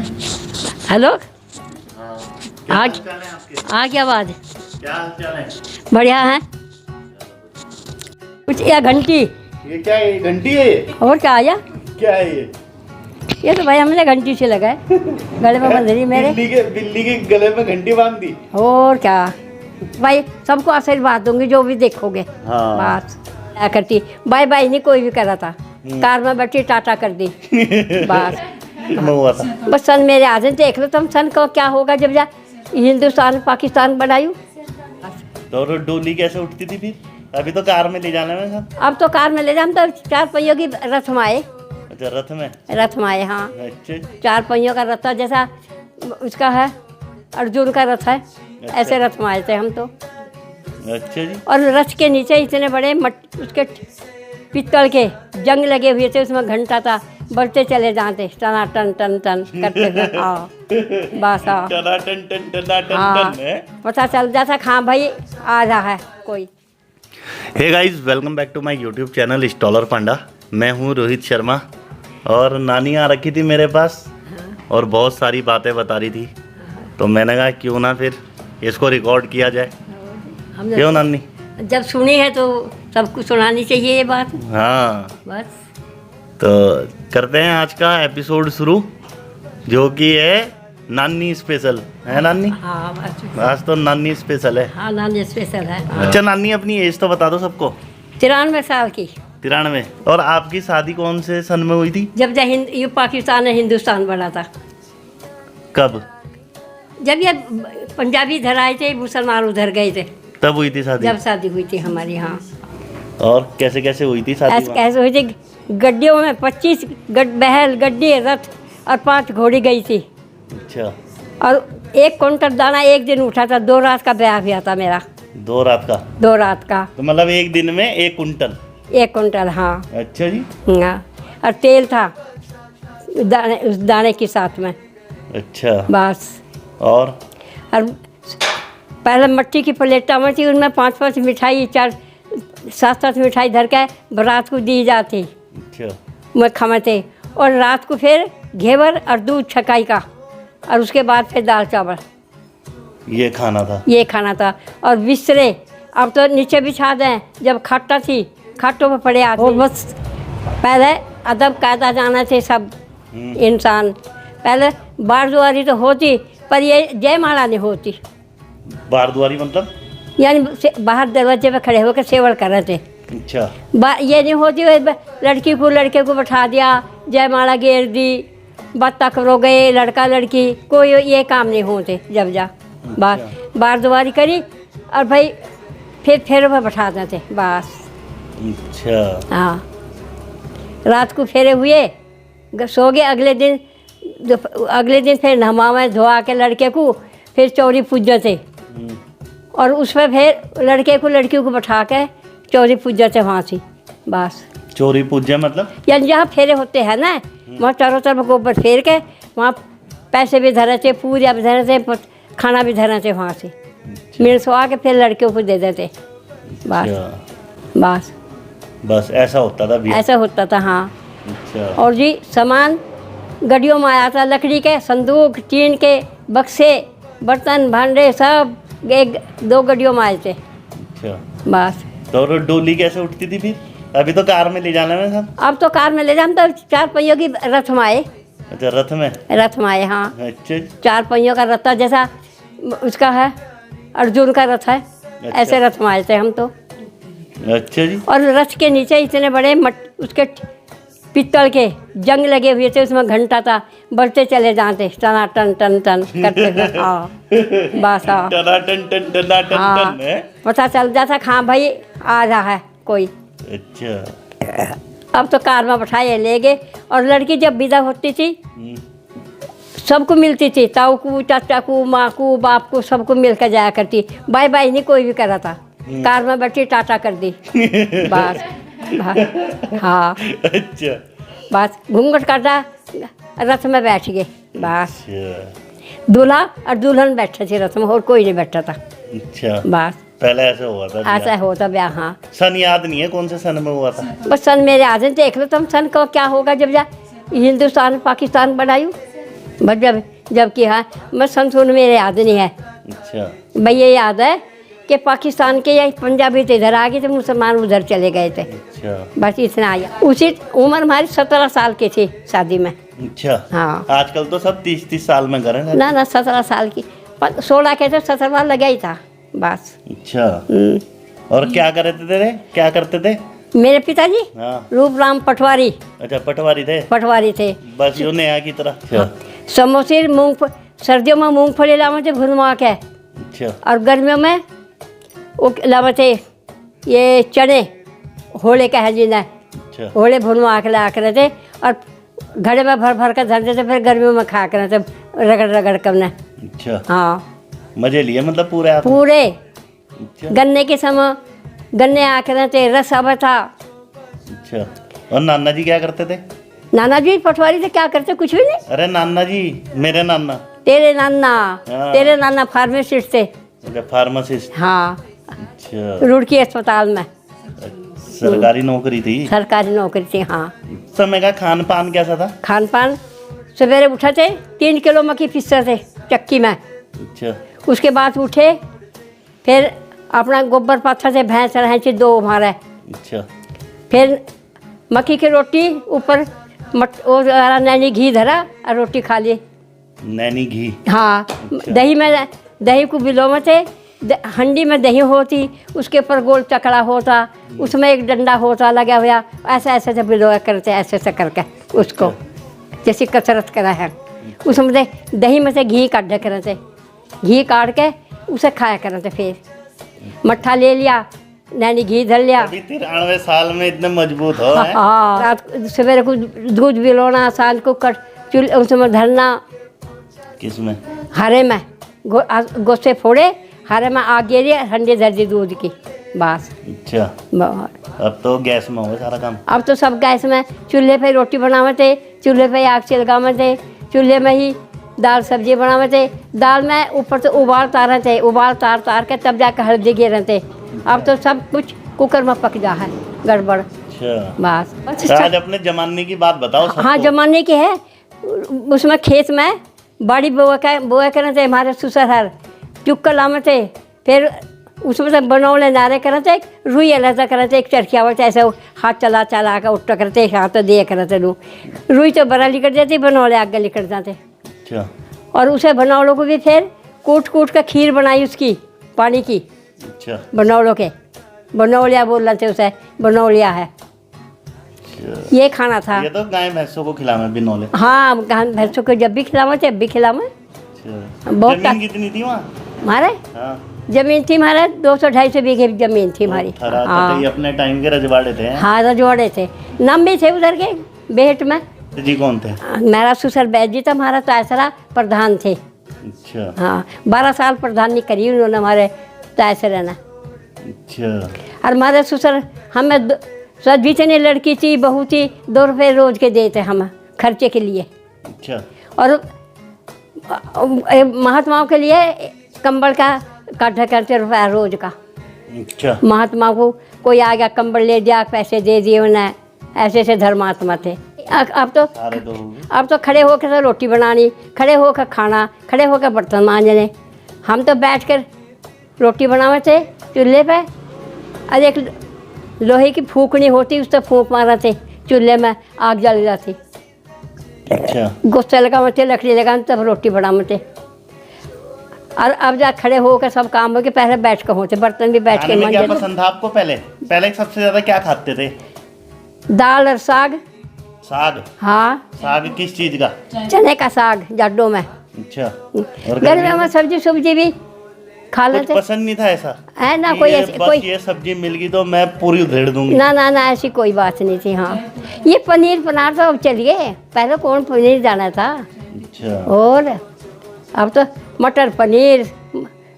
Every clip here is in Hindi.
हेलो। हाँ, आ गया आवाज। क्या हाल चाल है? बढ़िया है। कुछ या घंटी ये क्या है? घंटी है ये? और क्या आया? क्या है ये? ये तो भाई हमने घंटी से लगाए गले में बंध रही मेरे। बिल्ली के गले में घंटी बांध दी। और क्या भाई, सबको आशीर्वाद दूंगी जो भी देखोगे। हाँ। बस क्या करती, बाय बाय नहीं कोई भी करा था। कार में बैठी टाटा कर दी बस। हुआ था। बस सन मेरे आ जाए, देख लो तुम सन को क्या होगा जब जा हिंदुस्तान पाकिस्तान बनायू। तो डोली कैसे उठती थी फिर? अभी तो कार में ले जाने में सब। अब तो कार में ले जाम तो 4 पहियों की रथ में आए। अच्छा, रथ में? रथ में आए, हाँ। अच्छा 4 पहियों का रथ था, जैसा उसका है अर्जुन का रथ है। अच्छा। ऐसे रथ में आए थे हम तो। अच्छा जी। और रथ के नीचे इतने बड़े उसके पित्तल के जंग लगे हुए थे, उसमें घंटा था, बढ़ते चले जाते टना टन टन टन करते थे। हाँ बस, हाँ टना टन टन टना टन हाँ, टन है। पता चल जाता हाँ भाई आ रहा है कोई। Hey guys, welcome back to my YouTube channel Stoller panda. मैं हूँ रोहित शर्मा और नानी आ रखी थी मेरे पास और बहुत सारी बातें बता रही थी, तो मैंने कहा क्यों ना फिर इसको रिकॉर्ड किया जाए। हमने क्यों नानी? जब सुनी है तो सबको सुनानी चाहिए ये बात। हाँ, बस तो करते हैं आज का एपिसोड शुरू, जो कि है नानी स्पेशल। है नानी? हाँ बस। आज तो नानी स्पेशल है। हाँ नानी स्पेशल है। अच्छा नानी, अपनी एज तो बता दो सबको। 93 साल की। 93। और आपकी शादी कौन से सन में हुई थी? जब ये पाकिस्तान ने हिंदुस्तान बना था, कब? जब ये पंजाबी इधर आए थे, मुसलमान उधर गए थे, तब हुई थी शादी? जब शादी हुई थी हमारी। हाँ। और कैसे कैसे हुई थी शादी? ऐसे कैसे हुई थी? गड्डियों में 25 बहल गड्डी रथ और 5 घोड़ी गई थी। अच्छा। और 1 क्विंटल दाना एक दिन उठा था। 2 रात का ब्याह हुआ था मेरा। 2 रात का? 2 रात का। तो मतलब एक दिन में 1 कुंटल? 1 क्विंटल, हाँ। अच्छा जी। हाँ, और तेल था उस दाने के साथ में। अच्छा। बस। और पहले मट्टी की प्लेटा में थी, उनमें 5-5 मिठाई, 4-7 मिठाई धर के बारात को दी जाती। अच्छा। मैं खमते, और रात को फिर घेवर और दूध छकाई का, और उसके बाद फिर दाल चावल। ये खाना था? ये खाना था। और बिस्तरे अब तो नीचे बिछा दें, जब खट्टा थी खट्टों में पड़े आते। और बस पहले अदब कायदा जाना थे सब इंसान। पहले बारदुआरी तो होती, पर ये जयमाला नहीं होती। बारदुआरी मतलब? यानी बाहर दरवाजे पे खड़े होकर सेवल कर रहे थे। अच्छा। ये नहीं होती लड़की को लड़के को बैठा दिया, जयमाला घेर दी, बत्तख रो गए, लड़का लड़की, कोई ये काम नहीं होते। जब जा बारदुआरी करी और भाई फिर फेरों पर बैठा देते बस। अच्छा। हाँ, रात को फेरे हुए, सो गए। अगले दिन फिर नहवा धोआ के लड़के को फिर चौरी पूजा थे, और उसमें फिर लड़के को लड़की को बैठा के चौरी पूजा थे वहाँ से। बस। चोरी पूजा मतलब? यानी जहाँ फेरे होते हैं ना, वहाँ चारों तरफ गोबर फेर के वहाँ पैसे भी धरे थे, पूजा भी धरे थे, खाना भी धरे थे वहाँ से। मिलसवा के फिर लड़के को दे देते। बस बस बस ऐसा होता था? ऐसा होता था, हाँ। अच्छा। और जी सामान गड्डियों में आया था, लकड़ी के संदूक, टीन के बक्से, बर्तन भांडे सब 1-2 गड्डियों में आए थे। अच्छा। बस। तो डोली कैसे उठती थी फिर? अभी तो कार में ले जाने में सब। अब तो कार में ले जाम तो 4 पहियों की रथ में आए। अच्छा, रथ में? रथ में आए, हाँ। अच्छा। 4 पहियों का रथ था, जैसा उसका है अर्जुन का रथ है। अच्छा। ऐसे रथ में आए थे हम तो। अच्छा जी। और रथ के नीचे इतने बड़े उसके पित्तल के जंग लगे हुए थे, उसमें घंटा था, बढ़ते चले जाते टना टन टन टन करते थे। हाँ बस, हाँ टना टन टन टना टन हाँ, टन है। पता चल जाता हाँ भाई आ रहा है कोई। अच्छा। अब तो कार में बैठाए ले गए। और लड़की जब विदा होती थी सबको मिलती थी, ताऊ को, चाचा को, माँ को, बाप को, सबको मिलकर जाया करती। बाय बाय नहीं कोई भी करा था। कार में बैठी टाटा कर दी बस। हाँ। अच्छा। बस घूंघट काटा, रथ में बैठ गए बस। अच्छा। दूल्हा और दुल्हन बैठे थे रथ में, और कोई नहीं बैठा था। अच्छा। बस पहले ऐसे हुआ था? ऐसा होता ब्याह। हाँ। सन याद नहीं है कौन से सन में हुआ था? बस सन मेरे आ जाए, देख लो तुम सन को क्या होगा जब जा हिंदुस्तान पाकिस्तान बनायू। बस जब कि हाँ मैं संतून मेरे याद नहीं है। अच्छा भाई ये याद है कि पाकिस्तान के या पंजाबी तो इधर आ गए थे, मुसलमान उधर चले गए थे। अच्छा बस इतना आया। उसी उम्र हमारी 17 साल की थी शादी में। अच्छा। हाँ आजकल तो सब 30-30 साल में करें। ना 17 साल की 16 के थे, 17 लगा ही था बस। अच्छा। और क्या करते थे मेरे पिताजी हाँ। रूपराम पटवारी। अच्छा पटवारी थे। बस यो नया की तरह। अच्छा समोसे सर्दियों में मूंगफली लावे थे भुनवा के। अच्छा। और गर्मियों में वो लावे थे ये चने होले का है जीना। अच्छा। होले भुनवा के ला कर थे और घड़े में भर कर धरते थे, फिर गर्मियों में खा कर थे रगड़ करना। अच्छा। हाँ मजे लिए मतलब पूरे पूरे। अच्छा। गन्ने के समय गन्ने आकर थे, रस आवा था। अच्छा। और नाना जी क्या करते थे? नाना जी पटवारी से क्या करते? कुछ भी नहीं। अरे नाना जी, मेरे नाना। तेरे नाना? हाँ। तेरे नाना फार्मासिस्ट थे। अच्छा फार्मासिस्ट। हाँ। अच्छा। रुड़की अस्पताल में सरकारी नौकरी थी। सरकारी नौकरी थी हाँ। समय का खान पान कैसा था? खान पान सवेरे उठे थे 3 किलो मक्खी पीसते थे चक्की में। अच्छा। उसके बाद उठे फिर अपना गोबर पाथर से भैंस रहे थे 2 हमारे। अच्छा। फिर मक्खी की रोटी ऊपर नैनी घी धरा और रोटी खा ली। नैनी घी? हाँ। अच्छा। दही को बिलोमे थे, हंडी में दही होती, उसके ऊपर गोल चकड़ा होता, उसमें एक डंडा होता लगा हुआ, ऐसे ऐसे से बिलोया करते ऐसे ऐसे करके उसको जैसे कसरत करा है। उसमें दही में से घी काट करते, घी काट के उसे खाया करते। फिर मट्ठा ले लिया, नैनी घी धर लिया। अभी 93 साल में इतने मजबूत हो। हाँ। रात सवेरे को दूध बिलोना, शाम को उसमें धरना। किसमें? हरे में गोसे फोड़े, हरे में आग गिरी, हंडी धर दी दूध की बस। अच्छा। अब तो गैस में हो सारा काम। अब तो सब गैस में, चूल्हे पे रोटी बनावे थे, चूल्हे पे आग चिलगावे थे, चूल्हे में ही दाल सब्जी बनावे थे। दाल में ऊपर से उबाल तारे थे, उबाल तार के तब जाकर हल्दी गिरे थे। अब तो सब कुछ कुकर में पक जा है गड़बड़। अच्छा। बस आज अपने जमाने की बात बताओ सबको। हाँ जमाने की है। उसमें खेत में बड़ी बोआ करते थे हमारे ससुर हर चुक्कर लामे थे। फिर उसमें से बनौले नारे करते, रुई अलग करते, एक चरखिया होता ऐसे हाथ चला कर उठ करते, एक हाथ दिए करते रुई तो बड़ा लिकट जाती, बनौले आगे लिकट जाते। अच्छा। और उसे बनौलों को भी फिर कूट कर खीर बनाई उसकी पानी की। अच्छा। बनौलों के बनौलिया बोल रहे थे उसे, बनौलिया है। अच्छा। ये खाना था। ये तो गाय भैंसों को खिलावे बिनौले। हाँ भैंसों को जब भी खिलावे थे, अब भी खिलावे। अच्छा। बहुत जमीन कितनी थी वहाँ? हमारे हाँ। जमीन थी हमारे 200-250 बीघे जमीन थी हमारी। हाँ। अपने टाइम के रजवाड़े थे। हाँ रजवाड़े थे, नाम भी थे उधर के बेहट में। जी कौन थे? मेरा ससुर बैद जी था, हमारा तायसरा प्रधान थे। अच्छा। हाँ 12 साल प्रधानी करी उन्होंने हमारे तायसरे ने। अच्छा। और हमारे ससुर हमें सब जितने लड़की थी बहू थी 2 रुपये रोज के देते हम खर्चे के लिए। अच्छा। और महात्माओं के लिए कंबल का ₹40 रुपया रोज का। अच्छा। महात्मा को कोई आ गया कंबल ले दिया, पैसे दे दिए उन्हें, ऐसे ऐसे धर्मात्मा थे। अब तो खड़े होकर तो रोटी बनानी, खड़े होकर खाना, खड़े होकर बर्तन मांजने। हम तो बैठकर रोटी बनावे थे चूल्हे पे। और एक लोहे की फूकनी होती, उस पर फूंक मारा थे, चूल्हे में आग जल जाती। अच्छा। गुस्सा लगावे थे, लकड़ी लगावे तब रोटी बनावे थे। और अब जा खड़े होकर सब काम हो के पहले बैठ कर होते, बर्तन भी बैठ के क्या पसंद था आपको? पहले सबसे ज्यादा क्या खाते थे? दाल और साग। साग? हाँ। साग किस चीज का? चने का साग जाडों में। अच्छा। और गर्मियों में सब्जी भी खा लेते। पसंद नहीं था ऐसा है ना कोई ऐसी कोई ये सब्जी मिल गई तो मैं पूरी उधेड़ दूंगी? ना ऐसी कोई बात नहीं थी। हाँ ये पनीर पनार तो अब चल गए, पहले कौन पनीर जाना था। अच्छा। और अब तो मटर पनीर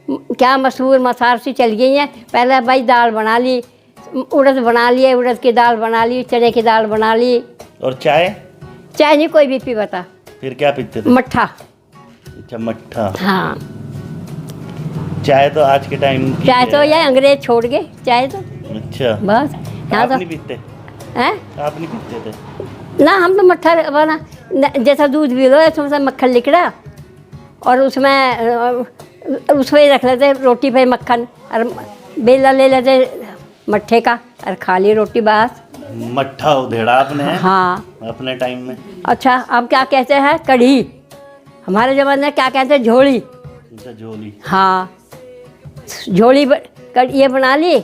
क्या मसूर मसार सी चल गई हैं। पहले भाई दाल बना ली, उड़द बना लिए, उड़द की दाल बना ली, चने की दाल बना ली। और चाय? चाय नहीं कोई भी पीता। फिर क्या पीते थे? मट्ठा। अच्छा मट्ठा। हाँ चाय तो आज के टाइम चाय तो ये अंग्रेज छोड़ गए चाय तो। अच्छा। बस यहाँ आप तो नहीं पीते? हैं? आप नहीं पीते थे? ना हम तो मट्ठा बना जैसा दूध भी लो उसमें से मक्खन लिकड़ा और उसमें रख लेते रोटी पे मक्खन और बेला ले लेते मट्ठे का और खा ली रोटी बस। मट्ठा उधेड़ा आपने? हाँ अपने टाइम में। अच्छा अब क्या कहते हैं कढ़ी, हमारे ज़माने में क्या कहते हैं झोली। अच्छा झोली। हाँ झोली ये बना ली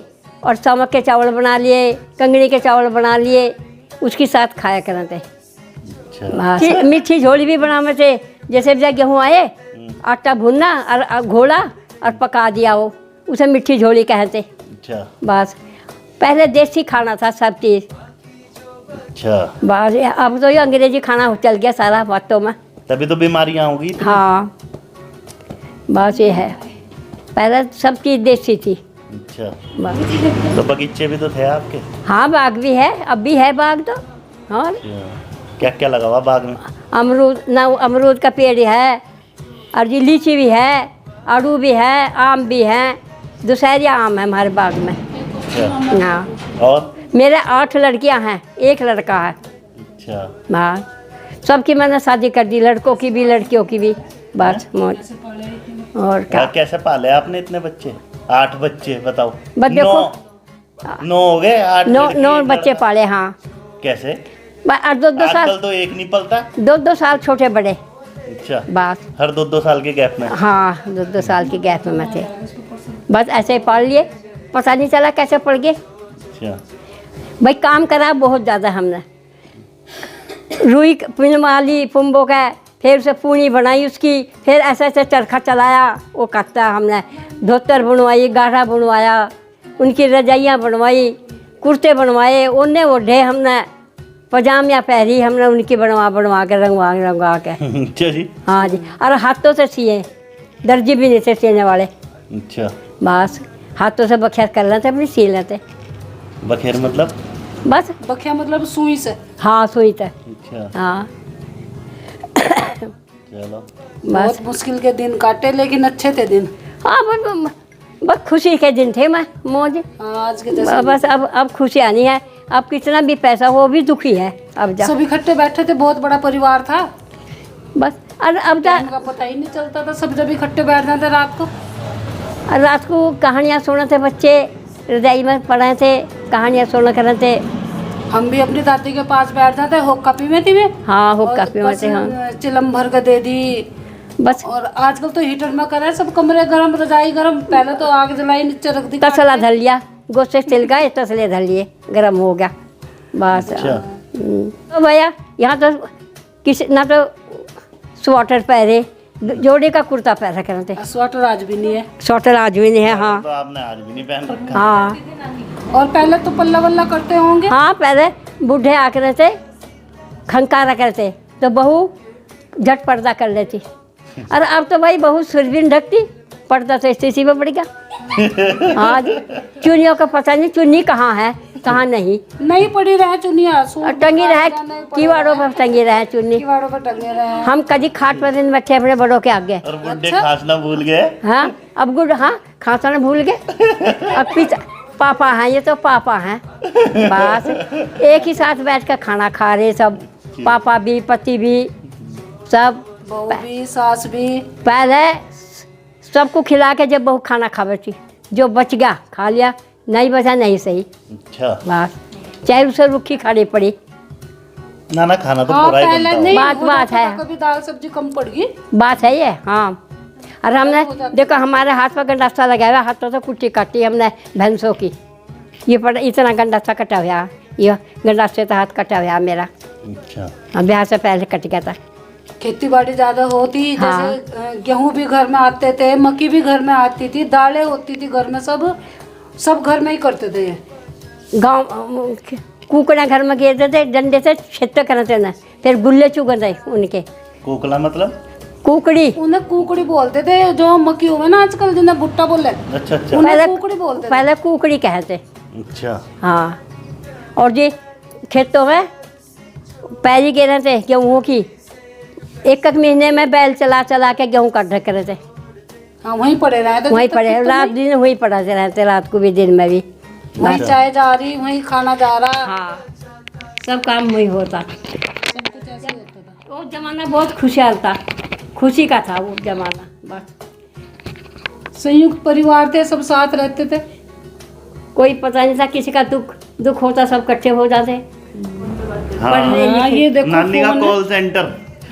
और सामक के चावल बना लिए, कंगनी के चावल बना लिए, उसके साथ खाया करते। अच्छा मीठी झोली भी बनावे थे, जैसे गेहूँ आए आटा भूनना और घोड़ा और पका दिया वो, उसे मीठी झोली कहते। अच्छा बस पहले देसी खाना था सब चीज़। अच्छा बस अब तो ये अंग्रेजी खाना चल गया सारा बातों में, तभी तो बीमारियां होगी। हाँ बस ये है, पहले सब चीज़ देसी थी। अच्छा बस तो बगीचे भी तो थे आपके? हाँ बाग भी है, अब भी है बाग तो। और क्या क्या लगा हुआ बाग में? अमरूद का पेड़ है और जी लीची भी है, आड़ू भी है, आम भी है, दुशहरिया आम है हमारे बाग में। अच्छा हाँ और मेरे 8 लड़कियां हैं, 1 लड़का है। अच्छा हाँ सबकी मैंने शादी कर दी, लड़कों की भी लड़कियों की भी। बस मौज। और क्या कैसे पाले आपने इतने बच्चे? 8 बच्चे बताओ। बस देखो 9 हो गए, 8 9 बच्चे पाले। हाँ कैसे? और 2-2 साल, आजकल तो एक नहीं पलता। 2-2 साल छोटे बड़े। अच्छा बस हर 2-2 साल के गैप में? हाँ 2-2 साल के गैप में थे, बस ऐसे ही पढ़ लिए, पता नहीं चला कैसे पढ़ गए। अच्छा भाई काम करा बहुत ज़्यादा हमने, रुई पिनवा ली पुम्बो का, फिर उसे पूनी बनाई उसकी, फिर ऐसे ऐसे चरखा चलाया, वो काटता हमने, धोतर बनवाई, गाढ़ा बनवाया, उनकी रजाइयाँ बनवाई, कुर्ते बनवाए, उन्हें ओढ़े हमने, पजामियाँ पहरी हमने उनकी बनवा के रंगवा के। अच्छा जी। हाँ जी, और हाथों से सिए, दर्जी भी नहीं थे सीने वाले। अच्छा बस हाथों से बखेर कर लेते, अपनी सी लेते। बखेर मतलब? बस बखिया मतलब सुई से। हाँ सुई तक। अच्छा हाँ चलो बस बहुत मुश्किल के दिन काटे लेकिन अच्छे थे दिन। हाँ बस खुशी के दिन थे, मैं मौज। आज के जैसे बस अब खुशी आनी है, अब कितना भी पैसा हो भी दुखी है। अब जा सब इकट्ठे बैठे थे, बहुत बड़ा परिवार था, बस और अब जा टाइम का पता ही नहीं चलता था, सब जब इकट्ठे बैठ जाते रात को। रात को कहानियाँ सुने थे बच्चे, रजाई में पढ़े थे, कहानियाँ सुना करते थे। हम भी अपनी दादी के पास बैठ जाते, हुक्का पीवे थी वे। हाँ हुक्का और पीवे बस थे। हाँ चिलम भर के दे दी। बस और आजकल तो हीटर में करे सब, कमरे गरम, रजाई गरम, पहले तो आग जलाई नीचे रख दी। तसला धर लिया, गोश्त सिल गए, तसले धर लिए, गर्म हो गया बस। अच्छा तो भैया यहाँ तो किसी ना तो स्वेटर पहरे, जोड़े का कुर्ता पहना करते, स्वेटर आज भी नहीं है। स्वेटर आज भी नहीं है। हाँ तो आपने आज भी नहीं पहन रखा? हाँ और पहले तो पल्ला वल्ला करते होंगे। हाँ पहले बूढ़े आ करते खंकारा करते तो बहू झट पर्दा कर लेती, और अब तो भाई बहू सिर भी नहीं ढकती, पर्दा तो स्थिति में पड़ गया। हाँ जी, चुन्नियों का पता नहीं चुन्नी कहाँ है कहाँ नहीं पड़ी रहे चुनिया, और टंगी रहे, कीवाड़ों पर टंगी रहे चुन्नी। किवाड़ों पर टंगे रहे। हम कभी खाट पर दिन बैठे अपने बड़ों के आगे। और बुड्ढे खांसना भूल गए? हाँ अब गुड, हाँ खांसना भूल गए। अब पिता पापा हैं, ये तो पापा हैं, बस एक ही साथ बैठ कर खाना खा रहे सब, पापा भी पति भी सब, बहू भी सास भी। पहले सबको खिला के जब बहू खाना खावे थी, जो बच गया खा लिया, नहीं बचा नहीं सही। अच्छा बस चाहे उसे रुखी खानी पड़ी। ना खाना तो हाँ, पूरा ही पहले बनता नहीं बात हो बात जाता है। था, कभी दाल सब्जी कम पड़ गई। बात है ये। हाँ और हमने देखो हमारे हाथ पर गंडासा लगाया हुआ, हाथों से कुट्टी काटी हमने भैंसों की, ये पड़ा इतना गंडासा कटा हुआ, ये गंडासे से हाथ कटा हुआ मेरा। अच्छा ब्याह से पहले कट गया था। खेती बाड़ी ज्यादा होती, हाँ। जैसे गेहूं भी घर में आते थे, मक्की भी घर में आती थी, दालें होती थी घर में, सब घर में ही करते थे। गाँव कुकड़ा घर में गिरते थे, डंडे से छेत्ते करते ना, फिर गुल्ले चुगते उनके। कोकला मतलब? कुकड़ी उन्हें कुकड़ी बोलते थे, जो मक्की हुए ना आजकल जिन्हें भुट्टा बोले, अच्छा अच्छा उन्हें कुकड़ी बोलते थे। पहले कुकड़ी कहते। अच्छा हाँ और जी खेतों में पैरी गिरे थे गेहूँ की, एक महीने में बैल चला चला के गेहूँ काट करे थे। हाँ वहीं पड़े रहे थे, वहीं पड़े रात दिन वहीं पड़ाते रहते, रात को भी दिन में भी। वहीं चाय जा रही, वहीं खाना जा रहा। हाँ सब काम वही होता। सब कुछ ऐसे ही होता था। वो जमाना बहुत खुशहाल था, खुशी का था वो जमाना। बस संयुक्त परिवार थे, सब साथ रहते थे। कोई पता नहीं था किसी का दुख होता, सब इकट्ठे हो जाते। पढ़ने हाँ, लिखे। ये देखो नानी का फोन है। कॉल सेंटर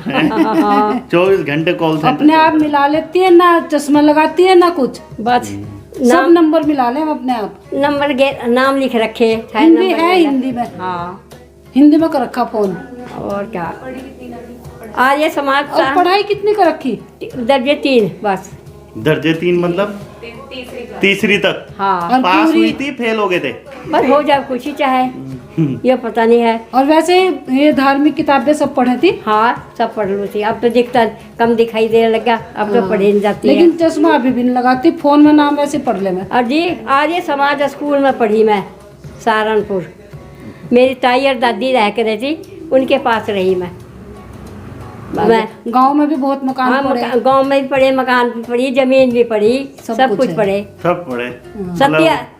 हाँ, 24 घंटे कॉल सेंटर। अपने आप मिला लेती है, ना चश्मा लगाती है ना कुछ, बस सब नंबर मिला ले हम अपने आप। नाम लिख रखे है, हिंदी नंबर है, लिखा। हिंदी में, हाँ, हिंदी में कर रखा फोन। और क्या। आज ये समाज और पढ़ाई कितनी कर रखी? दर्जे 3 बस। दर्जे 3 मतलब तीसरी तक। हाँ, और पास पूरी- हुई थी, फेल हो गए थे। बस हो जाए कुछ ही चाहे, ये पता नहीं है। और वैसे ये धार्मिक किताबें सब पढ़े थी, हाँ, सब पढ़ लो थी। अब तो दिखता कम दिखाई देने लगा, अब तो पढ़े नहीं जाती है। लेकिन चश्मा अभी भी नहीं लगाती, फोन में नाम वैसे पढ़ ले मैं। और जी आज ये समाज स्कूल में पढ़ी मैं, सहारनपुर। मेरी ताई और दादी रह कर थी, उनके पास रही मैं। गांव में भी बहुत मकान हाँ, पड़े। गांव में भी पढ़े, मकान भी पढ़ी, जमीन भी पढ़ी, सब सब कुछ कुछ है। पढ़े। सब पढ़े।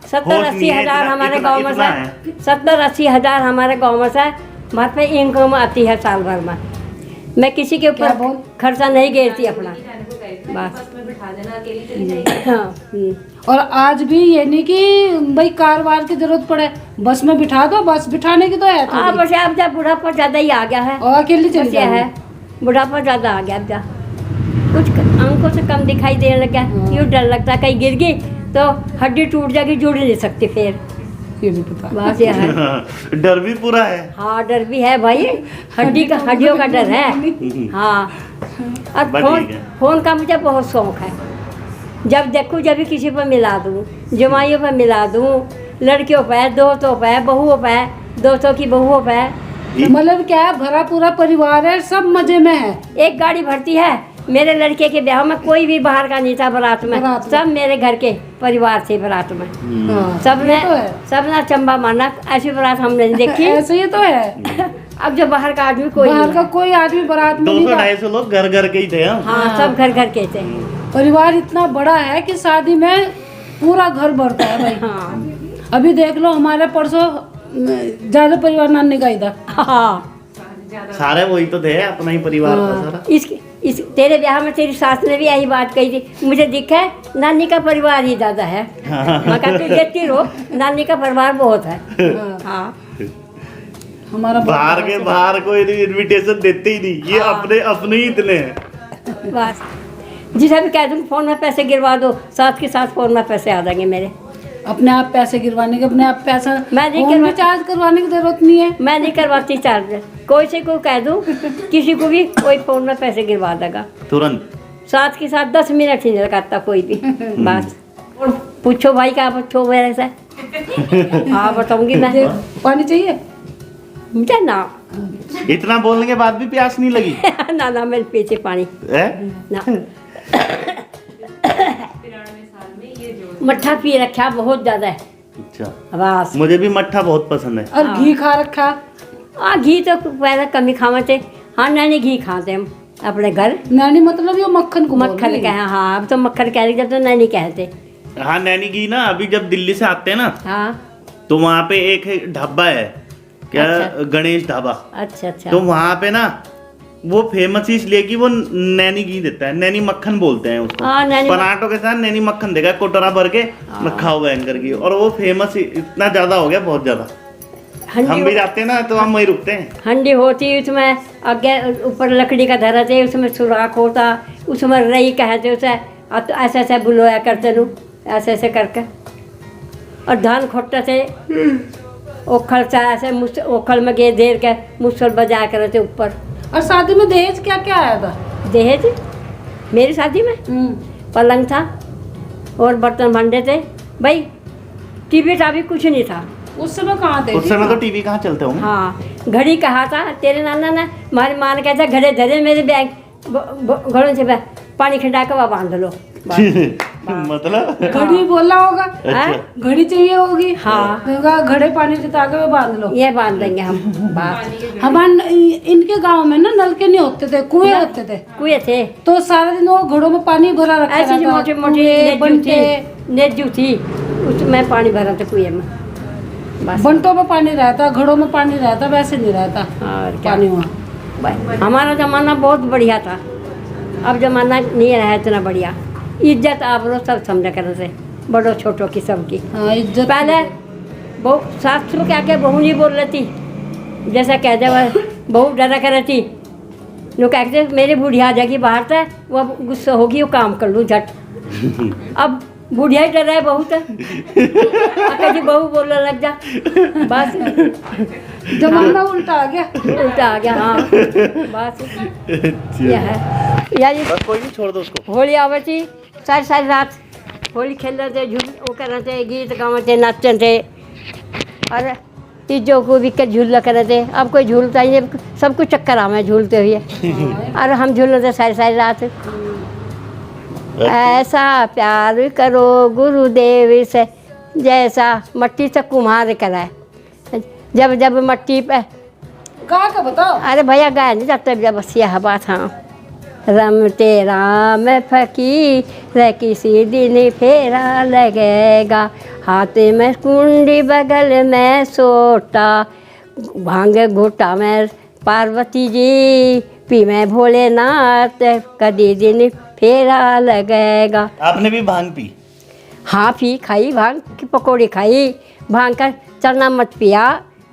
70-80 हजार हमारे गांव में से, 70-80 हजार हमारे गांव में से हमारे पे इनकम आती है साल भर में। मैं किसी के क्या ऊपर बोल? खर्चा नहीं घेरती अपना। बस हाँ, और आज भी ये नहीं कि भाई कार वार की जरूरत पड़े, बस में बिठा दो, बस बिठाने की तो है हाँ, थोड़ी। बस अब जब बुढ़ापा ज़्यादा ही आ गया है, और अकेली चली बस ये जाएगी। है, बुढ़ापा ज़्यादा आ गया अब जा, कुछ आंखों से कम दिखाई देने लगा। यूँ डर लगता है कहीं गिर गई तो हड्डी टूट जाएगी, जुड़ नहीं सकती फिर। ये भी पता। बस ये है। डर भी पूरा है। हाँ, डर भी है भाई, हड्डियों का डर है। हाँ, और बस फोन ठीक है। फोन का मुझे बहुत शौक है। जब देखूँ जब भी किसी पर मिला दूँ, जमाइयों पर मिला दूँ, लड़कियों पर, दोस्तों पर, बहुओं पर, दोस्तों की बहुओं पर। मतलब क्या है, भरा पूरा परिवार है, सब मजे में है। एक गाड़ी भरती है। मेरे लड़के के ब्याह में कोई भी बाहर का नहीं था बारात में, बारात में। सब मेरे घर के परिवार से बारात में। हाँ, सबने ये तो है। सबने चंबा माना, ऐसी बारात हमने नहीं देखी। ऐसे ही तो है। अब जो बाहर का आदमी कोई बाहर नहीं का है। कोई आदमी बारात में नहीं था। 200-250 लोग घर घर के ही थे हम। हाँ, सब घर घर के थे। परिवार इतना बड़ा है कि शादी में पूरा घर भरता है भाई। हाँ, अभी देख लो, हमारे परसों ज्यादा परिवार नानी का ही था। हाँ, सारे वही तो थे, अपना ही परिवार था सारा। इस तेरे ब्याह में तेरी सास ने भी यही बात कही थी, मुझे दिखा है नानी का परिवार ही ज्यादा है। मैं कहती तू देखती रहो, नानी का परिवार बहुत है। हाँ, हमारा बाहर कोई इनविटेशन देते ही नहीं, ये अपने ही इतने हैं। बस जिसे भी कह दूँ फोन में पैसे गिरवा दो, साथ के साथ फोन में पैसे आ जाएंगे मेरे। अपने आप पैसे गिरवाने के, अपने आप पैसा मैं नहीं फोन में करवाती। चार्ज करवाने की जरूरत नहीं है। मैं नहीं करवाती चार्ज, कोई से को कह दूँ, किसी को भी कोई फोन में पैसे गिरवा देगा तुरंत। साथ के साथ 10 मिनट ही नहीं लगाता कोई भी। बस और पूछो भाई क्या पूछो मेरे से। हाँ, बताऊंगी मैं। पानी चाहिए? मुझे ना इतना बोलने के बाद भी प्यास नहीं लगी ना मेरे पीछे पानी है? ना। मट्ठा पी रखा बहुत ज्यादा है। अच्छा, बस मुझे भी मट्ठा बहुत पसंद है। और घी खा रखा? हाँ, घी तो पहले कम ही खाते थे। हाँ, नहीं घी खाते हम अपने घर। नानी मतलब ये मक्खन को बोल मक्खन रही है। कहे, हाँ अब तो मक्खन कह रही, जब तो नहीं कहते। हाँ, नैनी घी ना, अभी जब दिल्ली से आते हैं ना, हाँ, तो वहाँ पे एक ढाबा है, क्या, अच्छा। गणेश ढाबा। अच्छा अच्छा। तो वहाँ पे ना वो फेमस इसलिए कि वो नैनी घी देता है, नैनी मक्खन बोलते हैं उसको। हाँ, नैनी पराठों के साथ नैनी मक्खन देगा, कोटरा भर के रखा हुआ है एंकर की, और वो फेमस इतना ज्यादा हो गया, बहुत ज्यादा। हम भी जाते हैं ना तो हम वहीं रुकते हैं। हंडी होती उसमें, आगे ऊपर लकड़ी का धरा थे, उसमें सुराख होता, उसमें रही कहते उसे, तो ऐसे ऐसे बुलोया करते नु, ऐसे ऐसे करके। और धान खोटते थे, ओखल से ऐसे ओखल में गे देर के मुसल बजा कर थे ऊपर। और शादी में दहेज क्या क्या आया था? दहेज मेरी शादी में पलंग था और बर्तन भांडे थे भाई, टीवी टावी कुछ नहीं था उस समय। कहाँ थे? उस समय तो टीवी कहाँ चलते होंगे। हाँ, घड़ी कहा था तेरे नाना ने, हमारी माँ ने कहता घड़े धरे मेरे बैग घड़ों से पानी खिंडा के वहाँ बांध लो। मतलब घड़ी बोला होगा, हाँ? घड़ी चाहिए होगी। हाँ। तो कहा, घड़े पानी जिता के बांध लो। ये बांध देंगे हम। बात हमारे इनके गांव में ना नलके नहीं होते थे, कुएं होते थे। कुएं थे, तो सारा दिन वो घड़ों में पानी भरा रखा ऐसी रहता। मोटी मोटी कुएं, बंटे, नेजू थी, उसमें पानी भरा था कुएं में। बस बंटों में पानी रहता, घड़ों में पानी रहता, वैसे नहीं रहता और क्या। पानी वहाँ। हमारा ज़माना बहुत बढ़िया था, अब ज़माना नहीं रहा इतना बढ़िया। इज्जत आप लोग सब समझा कर से, बड़ों छोटों की सबकी। हाँ इज्जत। पहले बहू सास लोग क्या क्या बहू नहीं बोल रही थी, जैसा कह दे बहू डरा कर रहती। लोग कहते मेरी बुढ़िया आ जाएगी बाहर से, वो अब गुस्सा होगी, वो काम कर लूँ झट। अब बुढ़िया ही डर रहा है बहुत, कभी बहू बोलने लग जा, बस जमाना उल्टा आ गया। उल्टा आ गया। हाँ बस यह है यार। ये बस कोई नहीं, छोड़ दो उसको। होली आवे थी, सारी सारी रात होली खेल रहे थे, झूल वो कर रहे थे, गीत गावे थे, नाचते थे, और तीजों को भी कर झूल कर रहे थे। अब कोई झूलता ही नहीं, सब कुछ चक्कर आवे झूलते हुए, और हम झूल रहे थे सारी सारी रात। ऐसा प्यार करो गुरुदेव से, जैसा मट्टी से कुम्हार कराए। जब जब मट्टी पे गा का बताओ। अरे भैया गाया नहीं जाता, जब बस यह बात। हाँ रमते राम फकीर किसी दिन फेरा लगेगा, हाथ में कुंडी बगल में सोटा, भांग घुटा में पार्वती जी, पी में भोलेनाथ, कदी दिन फेरा लगेगा। आपने भी भांग पी? हाँ पी, खाई भांग की पकौड़ी खाई, भांग का चना मत पिया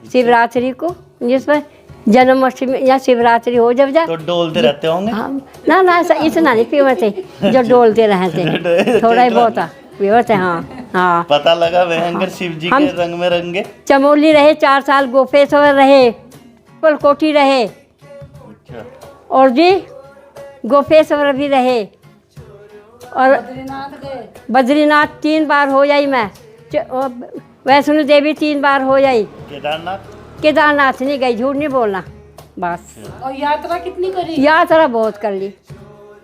शिवरात्रि को, जिसमें जन्माष्टमी या शिवरात्रि हो जब जा तो डोलते रहते होंगे। हाँ ना ना ऐसा इतना नहीं पीवे थे, जो डोलते रहे थे थोड़ा ही बहुत पीवे थे। हाँ हाँ पता लगा भयंकर शिव जी हम के रंग में रंगे। चमोली रहे 4 साल, गोपेश्वर रहे, पलकोटी रहे, अच्छा। और जी गोपेश्वर भी रहे, और बद्रीनाथ गए। बद्रीनाथ 3 बार हो जाई मैं, वैष्णो देवी 3 बार हो जाई, केदारनाथ? केदारनाथ नहीं गई, झूठ नहीं बोलना बस। और यात्रा कितनी करी? यात्रा बहुत कर ली।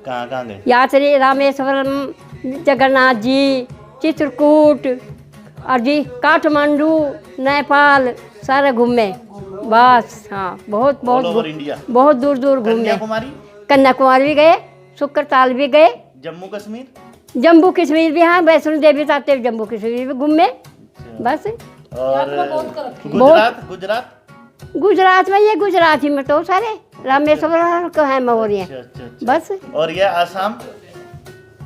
कहाँ कहाँ गए? यात्री रामेश्वरम, जगन्नाथ जी, चित्रकूट, और जी काठमांडू, नेपाल, सारे घूमे बस। हाँ बहुत ऑल ओवर बहुत इंडिया? बहुत दूर दूर घूमे। कन्याकुमारी? कन्याकुमारी भी गए, शुक्रताल भी गए, जम्मू कश्मीर? जम्मू कश्मीर भी। हाँ वैष्णो देवी जाते जम्मू कश्मीर भी घूमे बस। और बहुत कर रखी। गुजरात? गुजरात? गुजरात में, ये गुजराती में तो सारे रामेश्वर को है मौर्य अच्छा अच्छा अच्छा। बस। और ये आसाम?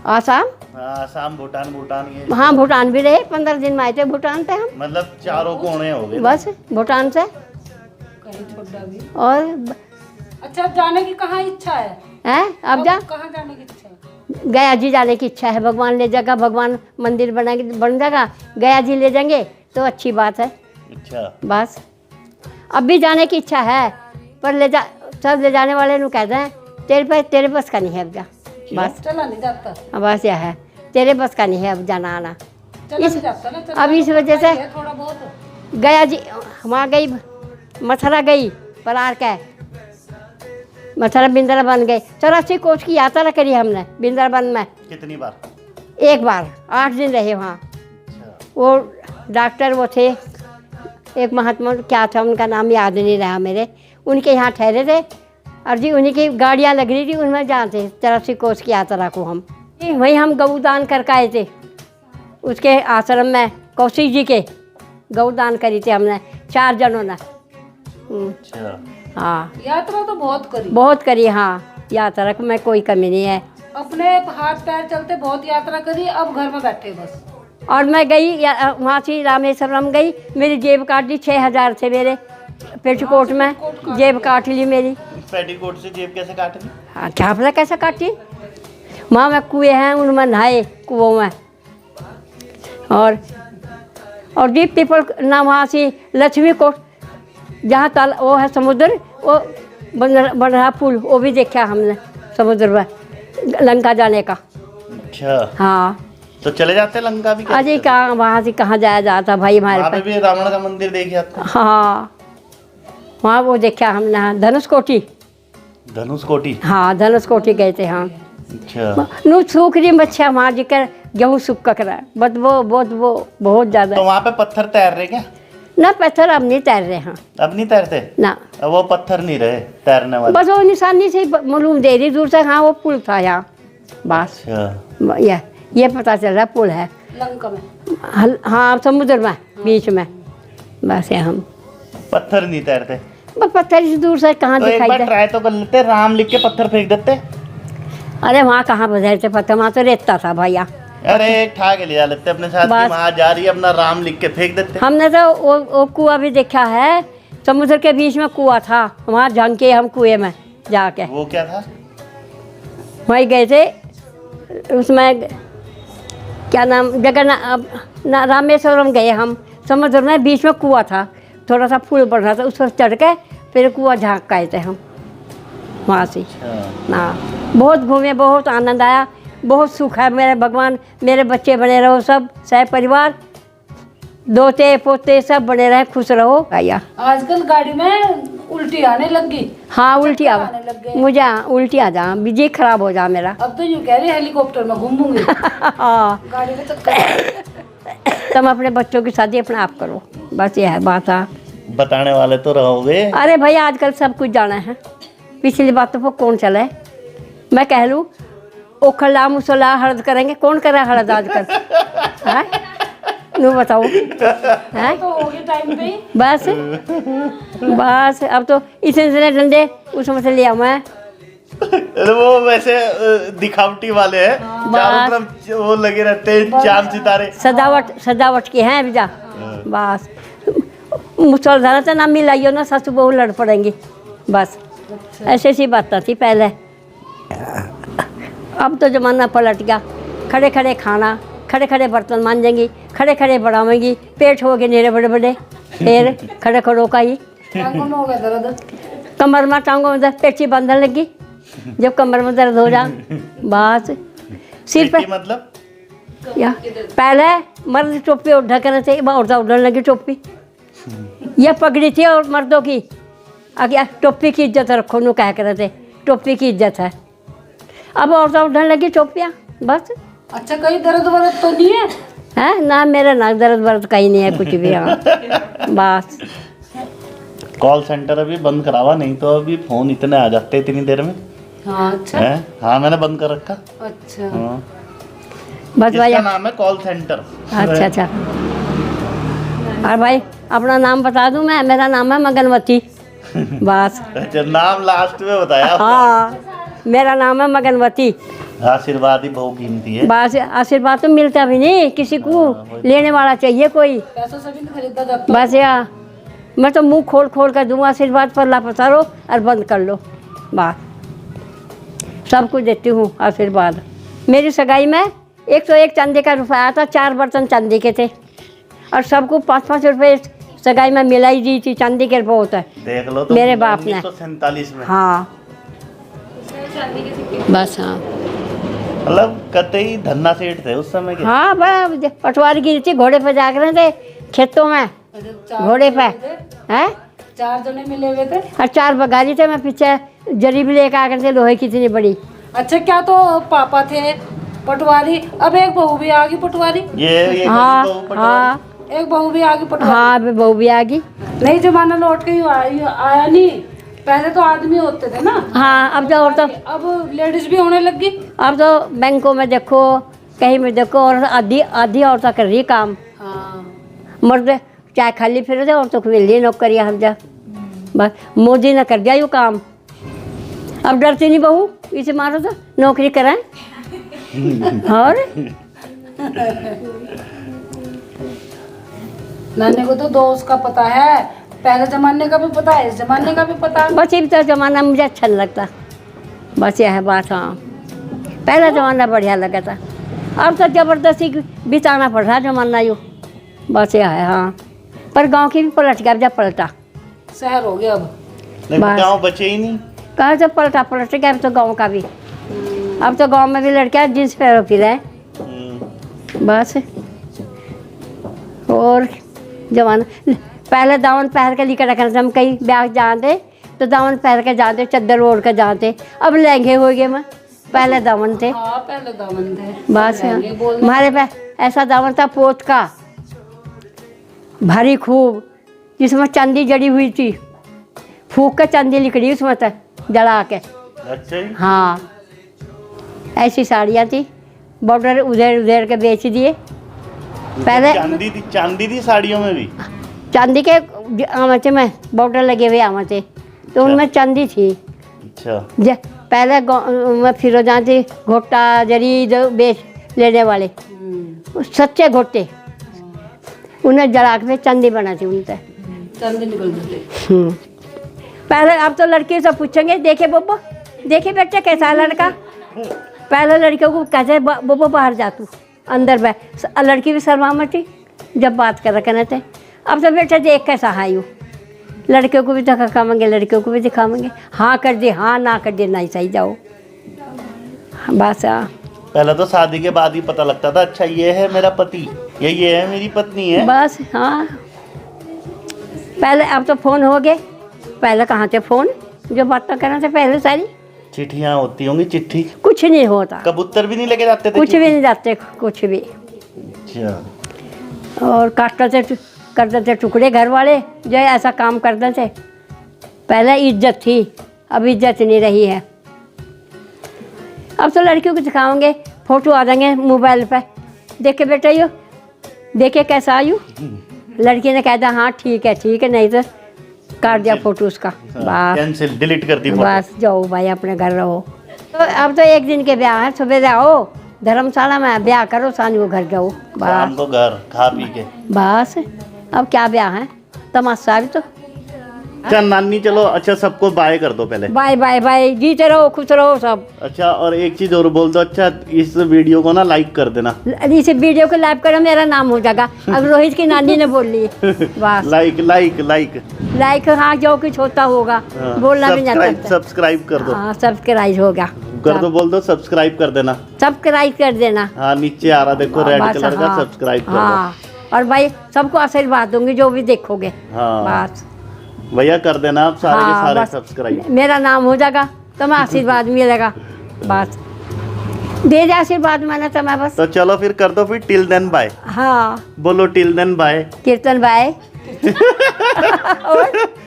आसाम, हाँ, आसाम, भूटान, भूटान ये हाँ भूटान भी रहे, 15 दिन में आए थे भूटान पे हम मतलब चारों कोने हो गए। बस भूटान से। कहीं छोटा भी। और अच्छा जाने की कहाँ इच्छा है? अब जा कहाँ जाने की इच्छा है? गया जी जाने की इच्छा है, भगवान ले जाएगा, भगवान मंदिर बन जाएगा, गया जी ले जाएंगे तो अच्छी बात है अच्छा। बस। अब भी जाने की इच्छा है, पर सब ले जाने वाले नु कहते हैं तेरे बस का नहीं है अब जा, बस चला नहीं जाता। बस यह है, तेरे बस का नहीं है अब जाना आना। चला नहीं जाता ना, चला अब इस वजह से है थोड़ा बहुत। गया जी वहाँ गई, मथुरा गई, परार का मथुरा वृंदावन गए, 84 कोस की यात्रा करी हमने वृंदावन में। कितनी बार? 1 बार 8 दिन रहे वहाँ। अच्छा। वो डॉक्टर वो थे, एक महात्मा क्या था उनका नाम याद नहीं रहा मेरे, उनके यहाँ ठहरे थे, और जी उन्हीं की गाड़ियाँ लग रही थी, उनमें जाते 84 कोस की यात्रा को हम। वहीं हम गौदान करके आए थे, उसके आश्रम में कौशिक जी के गौदान करी थे हमने 4 जनों ने। अच्छा। हाँ यात्रा तो बहुत करी। बहुत करी। हाँ यात्रा में कोई कमी नहीं है। अपने हाथ पैर चलते बहुत यात्रा करी, अब घर में बैठे बस। और मैं गई वहाँ से रामेश्वरम गई, मेरी जेब काट ली, 6000 थे मेरे पेटीकोट में, जेब काट ली मेरी। पेटीकोट से जेब कैसे काट ली? हाँ क्या पता कैसे काटी। वहाँ में कुएँ हैं, उनमें नहाए कुओं में। और डीप पीपल ना, वहाँ से लक्ष्मी कोट जहाँ ताल वो है समुद्र, वो बन रहा पुल, वो भी देखा हमने समुद्र में, लंका जाने का। अच्छा। हाँ तो चले जाते लंका भी? अजय कहाँ वहाँ से कहाँ जाया जाता भाई हमारे वहाँ पे पास। भी रावण का मंदिर देख जाते? हाँ वहाँ वो देखा हमने, धनुषकोटी। धनुषकोटी? हाँ धनुषकोटी गए थे। हाँ अच्छा। नू सूख रही बच्चा वहाँ जिकर गेहूँ सूख कर रहा है, बदबो बहुत ज़्यादा। तो वहाँ पे पत्थर तैर रहे क्या? ना पत्थर अब नहीं तैर रहे हैं। अब नहीं तैरते? ना अब वो पत्थर नहीं रहे तैरने वाले? बस वो निशानी से मालूम दे रही दूर से, हाँ वो पुल था यहाँ बस। अच्छा। ये पता चल रहा पुल है लंका में। हाँ समुद्र में बीच में, बस ये हम पत्थर नहीं तैरते? बस पत्थर से दूर से कहाँ तो एक दिखाई बार दे। ट्राई तो कर लेते, राम लिख के पत्थर फेंक देते। अरे वहाँ कहाँ बधेरते पत्थर, वहाँ तो रेतता था भैया। अरे एक ठा के ले जा लेते अपने साथ, बस। कि वहाँ जा रही है अपना राम लिख के फेंक देते। हमने तो वो कुआं भी देखा है, समुद्र के बीच में कुआं था, वहाँ झांके हम कुएं में जाके वो क्या था? वहीं गए थे। उसमें क्या नाम जगन्नाथ रामेश्वरम गए हम, समुद्र में बीच में कुआं था, थोड़ा सा फूल बढ़ रहा था, उस पर चढ़ के फिर कुआं झांक के आए थे हम वहाँ से। ना बहुत घूमे, बहुत आनंद आया, बहुत सुख है। मेरे भगवान मेरे बच्चे बने रहो, सब सह परिवार, दोते पोते सब बने रहे, खुश रहो भैया। आजकल गाड़ी में उल्टी आने लगी। हाँ उल्टी आ, आने लग गए। मुझे उल्टी आ जा, बिजी खराब हो जा मेरा। अब तो यूँ कह रही हेलीकॉप्टर में घूमूंगी। हाँ गाड़ी में चक्कर। तुम अपने बच्चों की शादी अपने आप करो, बस ये है बात। हाँ बताने वाले तो रहोगे। अरे भैया आजकल सब कुछ जाना है, पिछली बातों पर कौन चले। मैं कह लूँ ओखला मुसला हर्द करेंगे, कौन करे हर्द आजकल है? नू बताओ है? तो होगी टाइम पे ही। बस बस अब तो इतने डंडे उसमें से लिया मैं। वो वैसे दिखावटी वाले हैं, चारों तरफ वो लगे रहते हैं चांद सितारे। सजावट की हैं भैया। बस मुसलधारा से ना मिलाइयो ना, सासू बहू लड़ पड़ेंगी। बस ऐसी सी बात थी पहले। अब तो जमाना पलट गया, खड़े खड़े खाना, खड़े खड़े बर्तन मांजेंगी, खड़े खड़े बढ़ावेंगी, पेट हो गए मेरे बड़े बड़े, फिर खड़े खड़ों का ही टांगों में हो गया दर्द। कमर में टांगों में दर्द, पेटी बंधन लगी जब कमर में दर्द हो जा। बस सिर पे मतलब या पहले मर्द टोपी उठा कर थे, औरतें उड़ने लगी टोपी, यह पगड़ी थी और मर्दों की। आगे टोपी की इज्जत रखो, नू कह कर थे टोपी की इज्जत है। अब औरतें उड़ने लगी टोपियाँ। बस अच्छा कहीं दर्द वर्द तो नहीं है? है ना, मेरा नाक दर्द वर्द कहीं नहीं है कुछ भी। हाँ बस कॉल सेंटर अभी बंद करावा, नहीं तो अभी फोन इतने आ जाते इतनी देर में। हाँ अच्छा। है? हाँ मैंने बंद कर रखा। अच्छा हाँ। बस इसका भैया। नाम है कॉल सेंटर। अच्छा अच्छा। और भाई अपना नाम बता दूं मैं, मेरा नाम है मगनवती। बस अच्छा नाम लास्ट में बताया। हाँ मेरा नाम है मगनवती। आशीर्वाद ही बहुत कीमती है। बस आशीर्वाद तो मिलता भी नहीं किसी को, लेने वाला चाहिए कोई। पैसों से भी नहीं खरीदा जाता। बस यार मैं तो मुंह खोल खोल कर दूँ आशीर्वाद, पर लापसारो और बंद कर लो। बस सब कुछ देती हूँ आशीर्वाद। मेरी सगाई में 101 चांदी का रुपया आया था, 4 बर्तन चांदी के थे, और सबको 5-5 रुपये सगाई में मिलाई दी थी, चांदी के बहुत है। देख लो तो मेरे बाप ने। 1947 में। हाँ बस हाँ मतलब कतई धन्ना सेठ थे उस समय के। हाँ बड़ा पटवारी गिरी थी, घोड़े पे जाग रहे थे खेतों में, घोड़े पे है। 4 जने मिले हुए थे। और 4 बगारी थे, मैं पीछे जरी भी लेकर आ गए थे, लोहे की इतनी बड़ी। अच्छा क्या तो पापा थे पटवारी, अब एक बहू भी आ गई पटवारी। ये हाँ बहू पटवारी। हाँ एक बहू भी आ गई पटवारी। हाँ अभी बहू भी आ गई। नई जमाना लौट के आया नहीं, पहले तो आदमी होते थे ना। हाँ अब तो औरतों, अब लेडीज भी होने लग गई। अब तो बैंकों में देखो, कहीं में देखो, और आधी आधी औरतें कर रही काम। हाँ मर्द चाय खाली फिर दे, औरतों को मिल रही नौकरियाँ हर जा। बस मोदी ने कर दिया यू काम, अब डरती नहीं बहू, इसे मारो तो नौकरी कराएं। और नानी को तो दोस्त का पता है, पहले जमाने का भी पता है, इस जमाने का भी पता है। बस ये तो ज़माना मुझे अच्छा नहीं लगता। बस यह है बात। हाँ पहला ज़माना बढ़िया लगा था, अब तो ज़बरदस्ती बिताना पड़ रहा ज़माना यू। बस यह है। हाँ पर गांव की भी पलट गया, जब पलटा शहर हो गया अब। नहीं बस। गाँव बचे ही नहीं। कहाँ जब पलट गया, अब तो गाँव का भी, अब तो गांव में भी लड़कियां जींस पैरों फिर है। बस और जमाना पहले दामन पहन के लेकर रखना था, हम कहीं ब्याह जाते तो दामन पहन के जाते, चद्दर ओढ़ कर जाते। अब लहंगे हो गए मैं, पहले दामन थे। हाँ पहले दामन थे। बस लहंगे बोलने। हमारे पे ऐसा दामन था पोत का, भारी खूब, जिसमें चांदी जड़ी हुई थी, फूक के चांदी निकली उसमें तक जला के। अच्छा ही। हाँ ऐसी साड़ियाँ थी, बॉर्डर उधेड़ उधेड़ के बेच दिए। पहले चांदी थी साड़ियों में भी। चांदी के आमचे में बॉर्डर लगे हुए आमचे, तो उनमें चांदी थी। अच्छा पहले मैं फिर जाती घोटा जरीद बेच लेने वाले, सच्चे घोटे, उन्हें जला के चांदी बनाती उनसे। चांदी निकल जाते। पहले अब तो लड़की से पूछेंगे, देखे बब्बो, देखे बेटे कैसा है लड़का। पहले लड़कियों को कहते बब्बो बाहर जा तू, अंदर बैठ। लड़की भी शर्मा मची जब बात कर रखे थे। अब तो बेटा देख कैसा है यू, लड़कियों को भी दिखावेंगे, लड़कियों को भी दिखावेंगे। हाँ कर दे, हाँ ना कर दे, नहीं सही जाओ बस। पहले तो शादी के बाद ही पता लगता था, अच्छा ये है मेरा पति, ये है मेरी पत्नी है बस। हाँ पहले, अब तो फ़ोन हो गए, पहले कहाँ थे फ़ोन जो बातें करना थे। पहले सारी चिट्ठियाँ होती होंगी, चिट्ठी कुछ नहीं होता, कबूतर भी नहीं लेके जाते थे, कुछ भी नहीं जाते, कुछ भी। अच्छा और काटते थे, करते थे टुकड़े घर वाले जो ऐसा काम करते थे। पहले इज्जत थी, अब इज्जत नहीं रही है। अब तो लड़कियों को दिखाओगे, फोटो आ जाएंगे मोबाइल पे, देखे बेटा यो, देखे कैसा आयु। लड़की ने कह दिया हाँ ठीक है, नहीं तो काट दिया फोटो उसका, बस कैंसिल, डिलीट कर दी फोटो। बस जाओ भाई अपने घर रहो। तो अब तो एक दिन के ब्याह है, सुबह जाओ धर्मशाला में ब्याह करो, शाम को घर जाओ, शाम बस को घर खा पी के। बस। अब क्या ब्याह है, तमाशा भी तो। अच्छा नानी चलो, अच्छा सबको बाय कर दो पहले। बाय बाय बाय, जीते रहो, खुश रहो सब। अच्छा और एक चीज और बोल दो, अच्छा इस वीडियो को ना लाइक कर देना। इस वीडियो को लाइक करो, मेरा नाम हो जाएगा। अब रोहित की नानी ने बोल ली बस। लाइक लाइक लाइक लाइक, हाँ जो कुछ होता होगा, बोलना भी नहीं आता। सब्सक्राइब कर दो। हाँ सब्सक्राइब होगा, कर दो, बोल दो सब्सक्राइब कर देना। सब्सक्राइब कर देना। हाँ नीचे आ रहा देखो रेड बस, कलर का, हाँ, सब्सक्राइब कर हाँ। और भाई सबको आशीर्वाद दूंगी जो भी देखोगे, हाँ। बस भैया कर देना आप सारे के हाँ, सारे बस सब्सक्राइब। मेरा नाम हो जाएगा तो मैं आशीर्वाद मिलेगा, बस दे दे आशीर्वाद मैंने तो मैं बस। तो चलो फिर कर दो, फिर टिल देन बाय। हाँ बोलो टिल देन बाय। कीर्तन भाई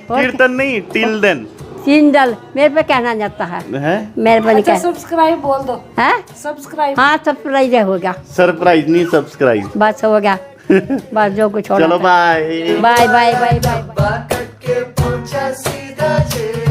कीर्तन नहीं, टिल देन। सिंदल मेरे पे कहना जाता है, मेहरबानी अच्छा कह सब्सक्राइब बोल दो, है। सब्सक्राइब। हाँ सरप्राइज हो गया, सरप्राइज नहीं सब्सक्राइब। बस हो गया, बस जो कुछ होना चलो था। Bye bye bye bye bye. बाकट के पूछा सीधा जे